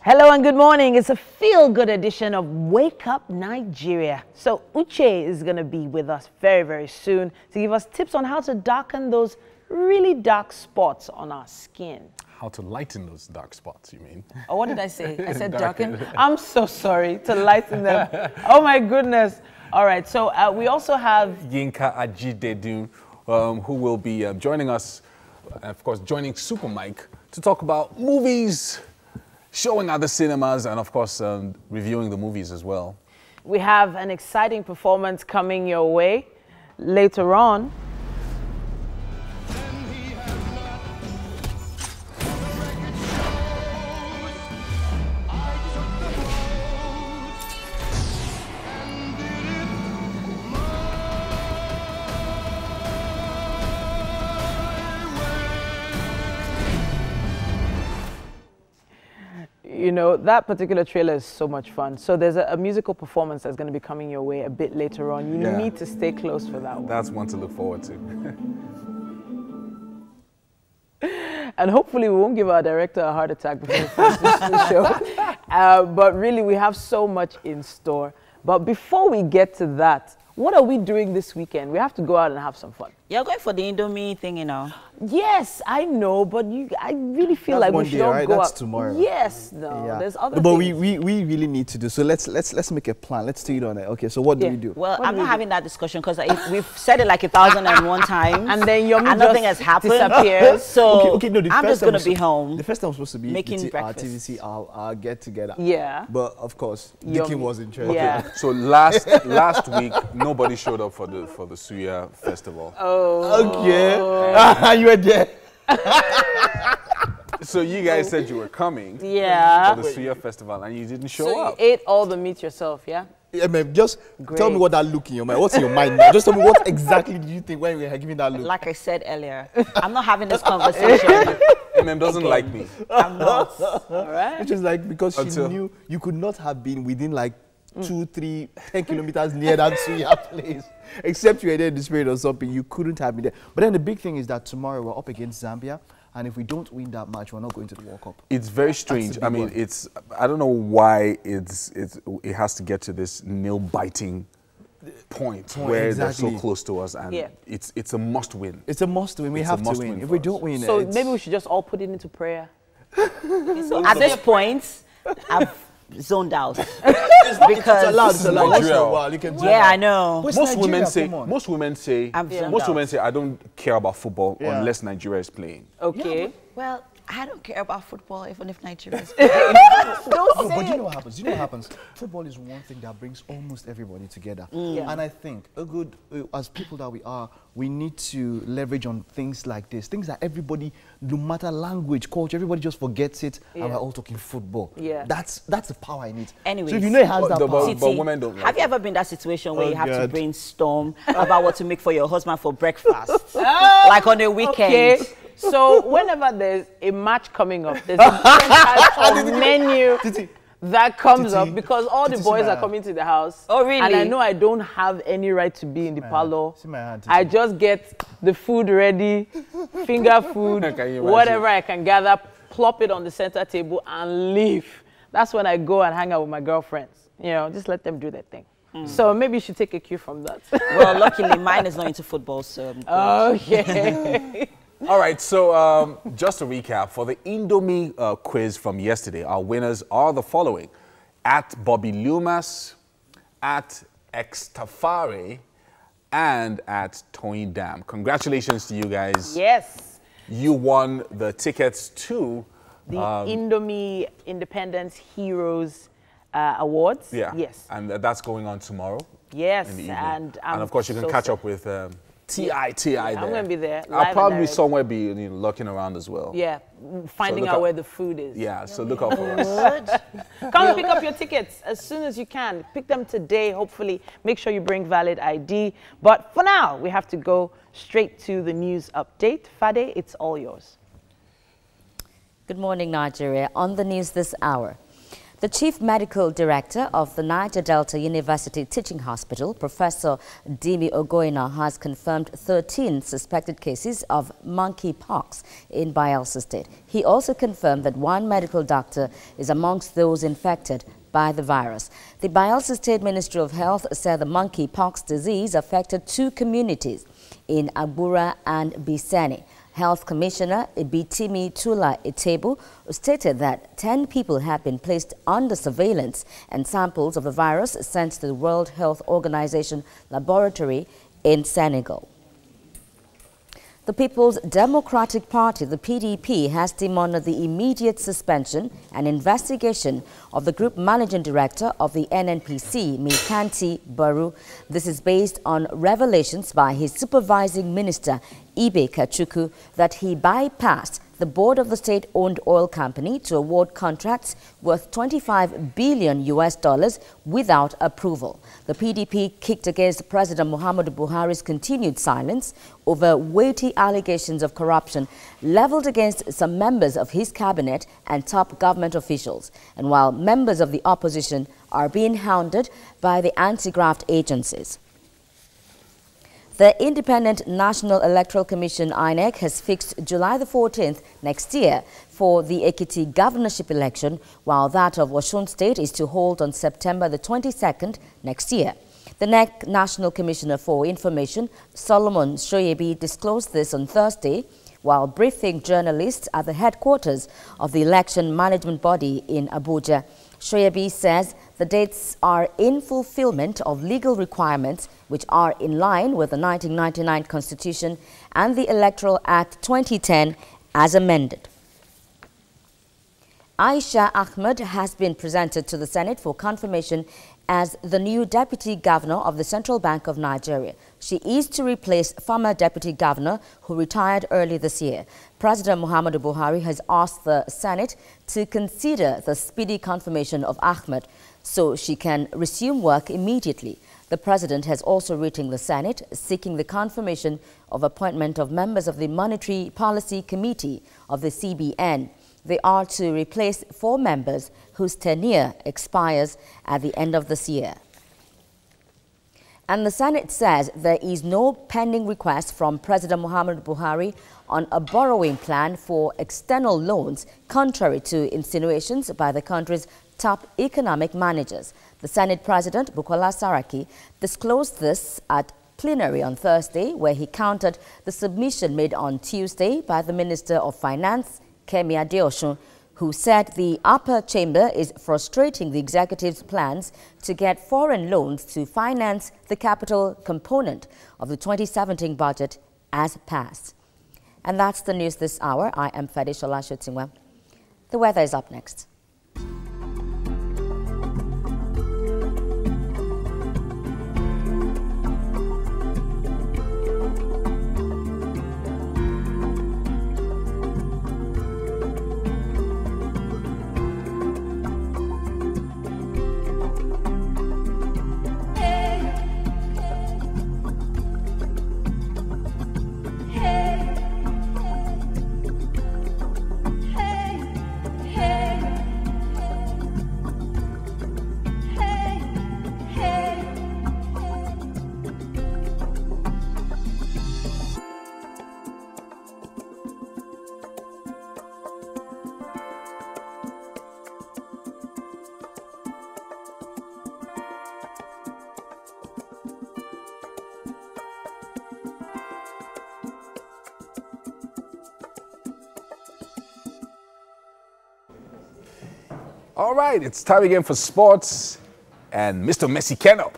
Hello and good morning. It's a feel-good edition of Wake Up Nigeria. So Uche is going to be with us very, very soon to give us tips on how to darken those really dark spots on our skin. How to lighten those dark spots, you mean? Oh, what did I say? I said darken? I'm so sorry, to lighten them. Oh my goodness. All right, so we also have Yinka Ajidedu, who will be joining us, of course, joining Super Mike to talk about movies, showing at the cinemas, and of course, reviewing the movies as well. We have an exciting performance coming your way later on. You know, that particular trailer is so much fun. So there's a musical performance that's going to be coming your way a bit later on. You need to stay close for that one. That's one to look forward to. And hopefully we won't give our director a heart attack before we finish the show. But really, we have so much in store. But before we get to that, what are we doing this weekend? We have to go out and have some fun. You're going for the Indomie thing, you know. Yes, I know, but I really feel like we should all go That's out. tomorrow. Yes, no, Yeah. there's other But things. we really need to do. So let's make a plan. Let's do it on it. Okay. So what do we do? Well, I'm not having that discussion because we've said it like 1,001 times, And then your and nothing has happened. disappears. So okay, no, I'm just going to be home. The first time was supposed to be making our breakfast. TVC, our get together. Yeah. But of course, Yummy. Dickie was interested. Yeah. So last week, nobody showed up for the Suya festival. Oh. Okay. You were there. So you guys said you were coming Yeah. for the Suya festival, and you didn't show So up. you ate all the meat yourself, yeah? Yeah, man, just tell me Great. what that look in your mind. What's in your mind now? Just tell me what exactly do you think when we were giving that look? Like I said earlier, I'm not having this conversation. MM doesn't like me. I'm not. All right. Which is like because she Until- knew you could not have been within like 2, 3, 10 kilometers near that Suya place. Except you were there in the spirit or something, you couldn't have been there. But then the big thing is that tomorrow we're up against Zambia, and if we don't win that match, we're not going to the World Cup. It's very strange. big I mean, one. I don't know why it has to get to this nail-biting point where they're so exactly. close to us, and Yeah. it's a must-win. It's a must win. We It's a have to must-win win. If for we us. don't win, So it's- maybe we should just all put it into prayer. So at this point, I've zoned out it's because allowed. It's allowed. Once in a Nigeria. while, you can do yeah, that. I know. Where's Most Nigeria? women say, Come on. most women say, I'm zoned most out. women say, I don't care about football Yeah. unless Nigeria is playing. Okay. Well, I don't care about football even if Nigeria is Don't Oh, say but you it. know what happens? You know what happens? Football is one thing that brings almost everybody together. Yeah. And I think as people that we are, we need to leverage on things like this. Things that everybody, no matter language, culture, everybody just forgets it, and Yeah. we're all talking football. Yeah. That's the power in it. Anyways. So if you know it has that But- power. but- Titi, women don't like have you it. ever been in that situation where Oh, you have to God. brainstorm about what to make for your husband for breakfast? Like on a weekend. Okay. So whenever there's a match coming up, there's a different type of menu Titi, that comes Titi, up because all the Titi, boys see my are coming to the house. Oh, really? And I know I don't have any right to be in the parlor. see my hand, I Titi. just get the food ready, finger food, Can you imagine? whatever I can gather, plop it on the center table and leave. That's when I go and hang out with my girlfriends. You know, just let them do their thing. So maybe you should take a cue from that. Well, luckily, mine is not into football, so I'm good. Okay. All right, so just to recap, for the Indomie quiz from yesterday, our winners are the following. At Bobby Lumas, at Extafare, and at Toyin Dam. Congratulations to you guys. Yes. You won the tickets to... The Indomie Independence Heroes Awards. Yeah. Yes. And that's going on tomorrow. Yes. In the evening. And of course, you can so catch sad. up with TI there. I'm going to be there. live I'll and probably direct. somewhere be lurking around as well. Yeah. Finding look out out- where the food is. Yeah, so look out for us. Come and pick up your tickets as soon as you can. Pick them today, hopefully. Make sure you bring valid ID. But for now, we have to go straight to the news update. Fade, it's all yours. Good morning, Nigeria. On the news this hour, The Chief Medical Director of the Niger Delta University Teaching Hospital, Professor Dimi Ogoina, has confirmed 13 suspected cases of monkeypox in Bayelsa State. He also confirmed that one medical doctor is amongst those infected by the virus. The Bayelsa State Ministry of Health said the monkeypox disease affected 2 communities in Agbura and Bisani. Health Commissioner Ibitimi Tula Etebu stated that 10 people had been placed under surveillance and samples of the virus sent to the World Health Organization laboratory in Senegal. The People's Democratic Party, the PDP, has demanded the immediate suspension and investigation of the Group Managing Director of the NNPC, Mikanti Baru. This is based on revelations by his supervising minister, Ibe Kachuku, that he bypassed the board of the state-owned oil company to award contracts worth $25 billion without approval. The PDP kicked against President Muhammadu Buhari's continued silence over weighty allegations of corruption leveled against some members of his cabinet and top government officials, and while members of the opposition are being hounded by the anti-graft agencies. The Independent National Electoral Commission, INEC, has fixed July the 14th next year for the Ekiti governorship election, while that of Osun State is to hold on September the 22nd next year. The NEC National Commissioner for Information, Solomon Shoyebi, disclosed this on Thursday while briefing journalists at the headquarters of the election management body in Abuja. Shoyebi says the dates are in fulfillment of legal requirements which are in line with the 1999 Constitution and the Electoral Act 2010 as amended. Aisha Ahmed has been presented to the Senate for confirmation as the new Deputy Governor of the Central Bank of Nigeria. She is to replace former Deputy Governor who retired early this year. President Muhammadu Buhari has asked the Senate to consider the speedy confirmation of Ahmed so she can resume work immediately. The President has also written the Senate seeking the confirmation of appointment of members of the Monetary Policy Committee of the CBN. They are to replace 4 members whose tenure expires at the end of this year. And the Senate says there is no pending request from President Muhammadu Buhari on a borrowing plan for external loans, contrary to insinuations by the country's top economic managers. The Senate President, Bukola Saraki, disclosed this at plenary on Thursday, where he countered the submission made on Tuesday by the Minister of Finance, Kemi Adeosun, who said the upper chamber is frustrating the executive's plans to get foreign loans to finance the capital component of the 2017 budget as passed. And that's the news this hour. I am Fedish Olashotingwa. The weather is up next. All right, it's time again for sports, and Mr. Messi Kenop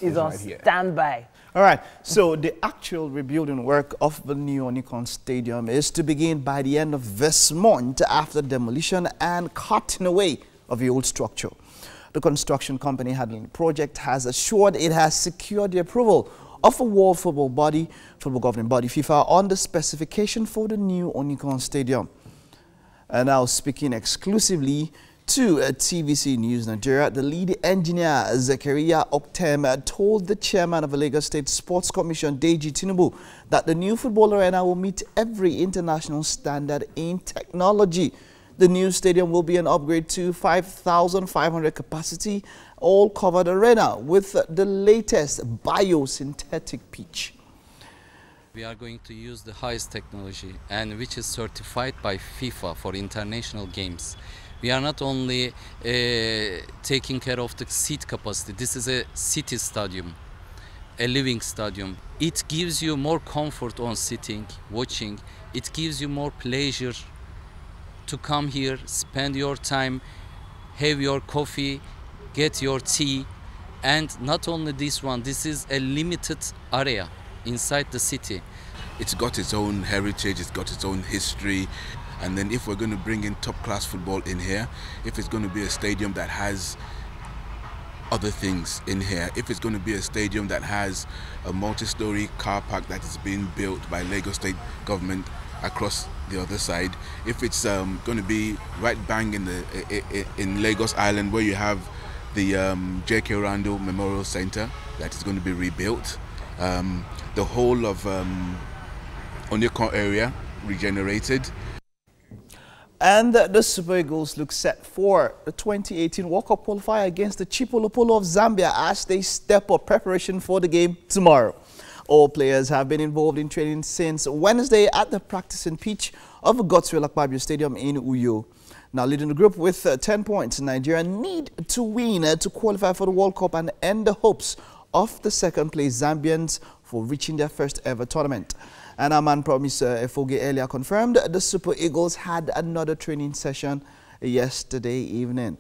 is on right standby. All right, so the actual rebuilding work of the new Onikon Stadium is to begin by the end of this month after demolition and cutting away of the old structure. The construction company handling the project has assured it has secured the approval of a world football governing body FIFA on the specification for the new Onikon Stadium. And now speaking exclusively to TVC News Nigeria, the lead engineer Zakaria Oktem told the chairman of the Lagos State Sports Commission, Deji Tinubu, that the new football arena will meet every international standard in technology. The new stadium will be an upgrade to 5,500 capacity, all-covered arena with the latest biosynthetic pitch. We are going to use the highest technology and which is certified by FIFA for international games. We are not only taking care of the seat capacity. This is a city stadium, a living stadium. It gives you more comfort on sitting, watching. It gives you more pleasure to come here, spend your time, have your coffee, get your tea. And not only this one, this is a limited area inside the city. It's got its own heritage, it's got its own history. And then if we're going to bring in top-class football in here, if it's going to be a stadium that has other things in here, if it's going to be a stadium that has a multi-story car park that is being built by Lagos State government across the other side, if it's going to be right bang in Lagos Island where you have the J.K. Randall Memorial Center that is going to be rebuilt, the whole of Onyekon area regenerated. And the Super Eagles look set for the 2018 World Cup qualifier against the Chipolopolo of Zambia as they step up preparation for the game tomorrow. All players have been involved in training since Wednesday at the practicing pitch of Godswill Akpabio Stadium in Uyo. Now leading the group with 10 points, Nigeria need to win to qualify for the World Cup and end the hopes of the second-place Zambians for reaching their first ever tournament. And our man Promise Efoge earlier confirmed the Super Eagles had another training session yesterday evening.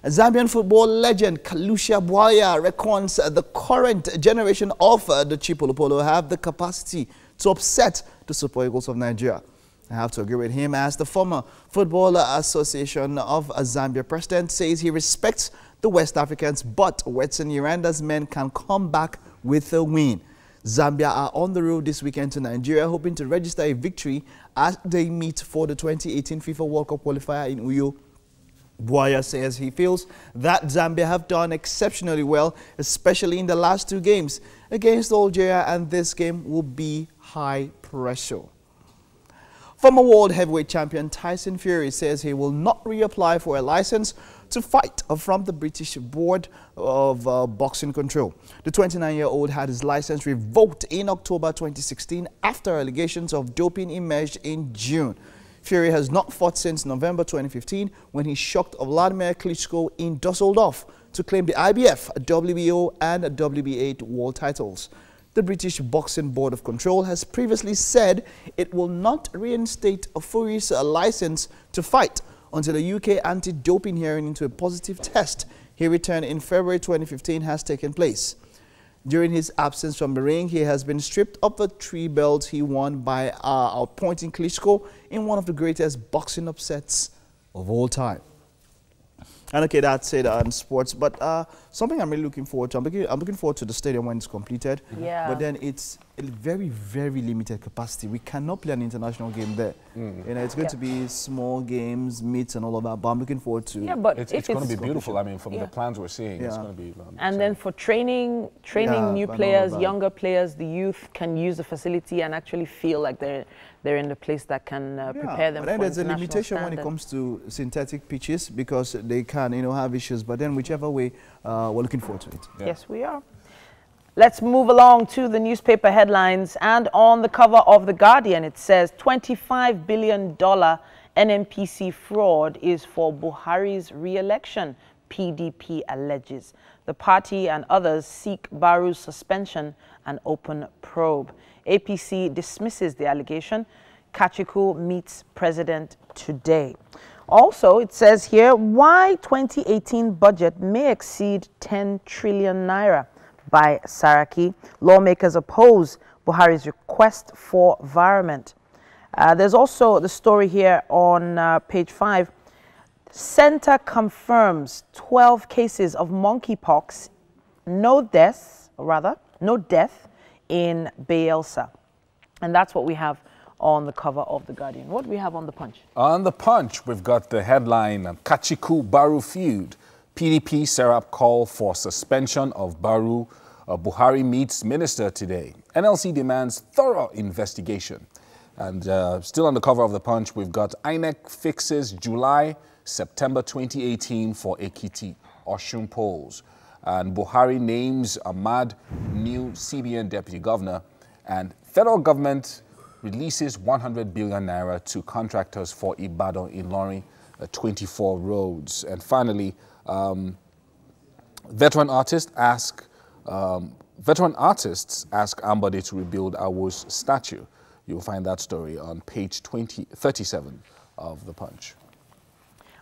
Zambian football legend Kalusha Bwaya reckons the current generation of the Chipolopolo have the capacity to upset the Super Eagles of Nigeria. I have to agree with him as the former Football Association of Zambia president says he respects the West Africans, but Wetson Uranda's men can come back with a win. Zambia are on the road this weekend to Nigeria, hoping to register a victory as they meet for the 2018 FIFA World Cup qualifier in Uyo. Bwaya says he feels that Zambia have done exceptionally well, especially in the last two games against Algeria, and this game will be high pressure. Former world heavyweight champion Tyson Fury says he will not reapply for a license to fight from the British Board of Boxing Control. The 29-year-old had his license revoked in October 2016 after allegations of doping emerged in June. Fury has not fought since November 2015 when he shocked Vladimir Klitschko in Dusseldorf to claim the IBF, WBO and WBA world titles. The British Boxing Board of Control has previously said it will not reinstate Fury's license to fight until the UK anti-doping hearing into a positive test he returned in February 2015 has taken place. During his absence from the ring, he has been stripped of the 3 belts he won by outpointing Klitschko in one of the greatest boxing upsets of all time. And okay, that's it on sports, but something I'm really looking forward to. I'm looking forward to the stadium when it's completed. Yeah. But then it's a very, very limited capacity. We cannot play an international game there. You know, it's going to be small games, meets, and all of that. But I'm looking forward to. Yeah, but it's going to be beautiful. I mean, from the plans we're seeing, it's going to be. And then for training new players, younger players, the youth can use the facility and actually feel like they're in the place that can prepare them. But then there's a limitation when it comes to synthetic pitches because they can, have issues. But then whichever way, we're looking forward to it. Yeah. Yes, we are. Let's move along to the newspaper headlines. And on the cover of The Guardian, it says $25 billion NNPC fraud is for Buhari's re-election, PDP alleges. The party and others seek Baru's suspension and open probe. APC dismisses the allegation. Kachiku meets president today. Also, it says here, why 2018 budget may exceed 10 trillion naira by Saraki. Lawmakers oppose Buhari's request for environment. There's also the story here on page 5. Center confirms 12 cases of monkeypox, no death in Bayelsa. And that's what we have on the cover of The Guardian. What do we have on The Punch? On The Punch, we've got the headline, Kachiku Baru feud. PDP Serap call for suspension of Baru. Buhari meets minister today. NLC demands thorough investigation. And still on the cover of the Punch, we've got INEC fixes July, September 2018 for Ekiti, Osun polls. And Buhari names Ahmad new CBN deputy governor. And federal government releases 100 billion naira to contractors for Ibadan in Ilorin 24 roads. And finally, veteran artists ask Ambode to rebuild Awo's statue. You'll find that story on page 37 of the Punch.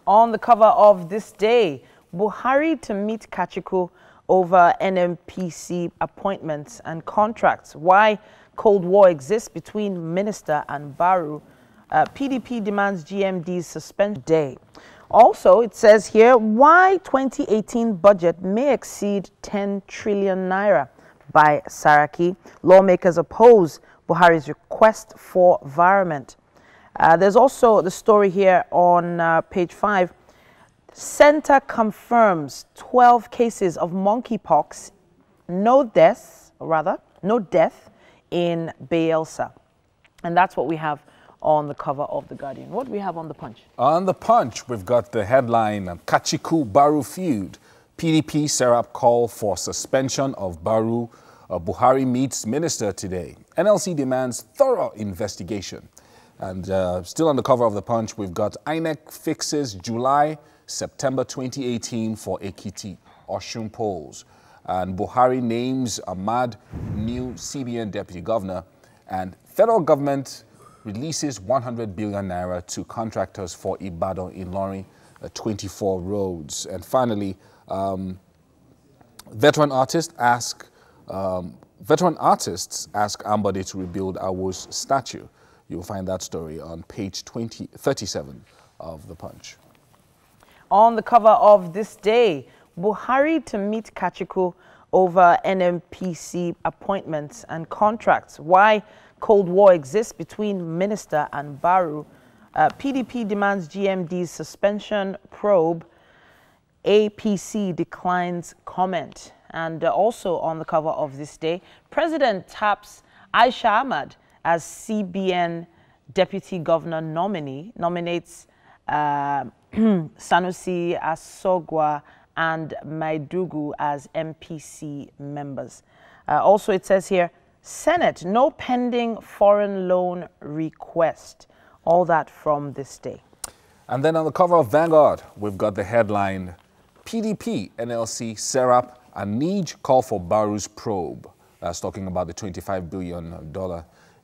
On the cover of this day, Buhari to meet Kachiku over NMPC appointments and contracts. Why Cold War exists between minister and Baru. PDP demands GMD's suspend day. Also, it says here, why 2018 budget may exceed 10 trillion naira by Saraki. Lawmakers oppose Buhari's request for environment. There's also the story here on page 5. Center confirms 12 cases of monkeypox, no death in Bayelsa. And that's what we have on the cover of The Guardian. What do we have on the Punch? On the Punch, we've got the headline, Kachiku Baru feud. PDP Serap call for suspension of Baru. Buhari meets minister today. NLC demands thorough investigation. And still on the cover of the Punch, we've got INEC fixes July, September 2018 for Ekiti, Osun polls. And Buhari names Ahmad new CBN deputy governor. And federal government releases 100 billion naira to contractors for Ibadan in Ilorin 24 roads. And finally, veteran artists ask Ambode to rebuild Awo's statue. You'll find that story on page 37 of the Punch. On the cover of this day, Buhari to meet Kachiku over NMPC appointments and contracts. Why Cold War exists between minister and Baru. PDP demands GMD's suspension probe. APC declines comment. And also on the cover of this day, President taps Aisha Ahmad as CBN Deputy Governor nominee, nominates Sanusi Asogwa and Maidugu as MPC members. Also, it says here, Senate, no pending foreign loan request. All that from this day. And then on the cover of Vanguard, we've got the headline, PDP, NLC, Serap, and NIJ call for Baru's probe. That's talking about the $25 billion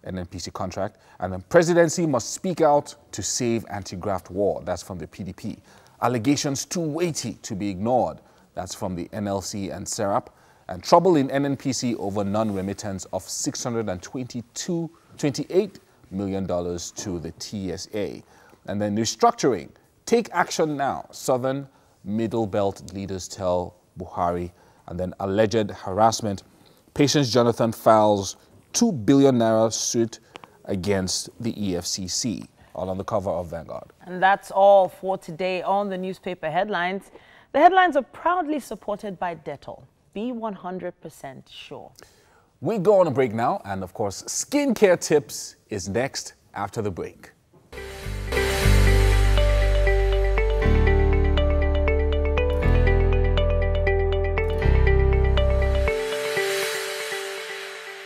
NNPC contract. And the presidency must speak out to save anti-graft war. That's from the PDP. Allegations too weighty to be ignored. That's from the NLC and Serap. And trouble in NNPC over non-remittance of $628 million to the TSA. And then restructuring. Take action now. Southern Middle Belt leaders tell Buhari. And then alleged harassment. Patience Jonathan files 2 billion naira suit against the EFCC. All on the cover of Vanguard. And that's all for today on the newspaper headlines. The headlines are proudly supported by Dettol. Be 100% sure. We go on a break now, and of course, skincare tips is next after the break.